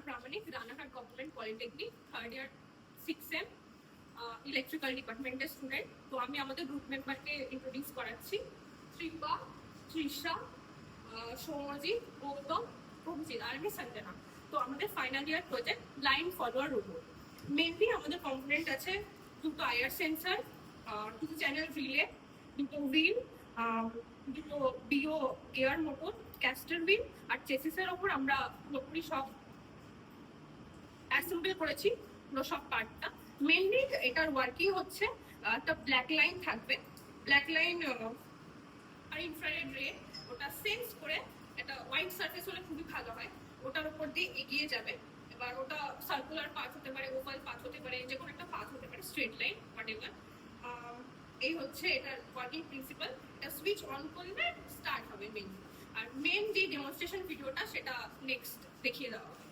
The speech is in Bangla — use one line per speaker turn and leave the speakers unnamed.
প্রামাণিক, Ranaghat government polytechnic, third year 6 sem, electrical ডিপার্টমেন্টের স্টুডেন্ট। তো আমি আমাদের গ্রুপ মেম্বারকে ইন্ট্রোডিউস করাচ্ছি। ত্রিপা, তৃষা, সৌমজিৎ, গৌতম, প্রভুজিৎ, আর আমি সঞ্জনা। তো আমাদের final year project blind follower robot. Mainly আমাদের কম্পোনেন্ট আছে দুটো আইআর সেন্সার, দুটো চ্যানেল রিলে, দুটো হুইল, দুটো BO gear motor, caster wheel, আর চেসিসের ওপর আমরা পুরোপুরি সব অ্যাসেম্বল করেছি, পুরো সব পার্টটা। মেনলি এটার ওয়ার্কিং হচ্ছে একটা ব্ল্যাক লাইন থাকবে, ব্ল্যাক লাইন আর ইনফ্রারেড রে, ওটা সেন্স করে একটা হোয়াইট সারফেস হলে খুবই ভালো হয়, ওটার উপর দিয়ে এগিয়ে যাবে। এবার ওটা সার্কুলার পাথ হতে পারে, ওভাল পাথ হতে পারে, যে কোনো একটা পাথ হতে পারে, স্ট্রেট লাইন, হোয়াট এভার। এই হচ্ছে এটার ওয়ার্কিং প্রিন্সিপাল। এটা সুইচ অন করলে স্টার্ট হবে মেন। আর মেন যে ডেমনস্ট্রেশন ভিডিওটা সেটা নেক্সট দেখিয়ে দেওয়া হবে।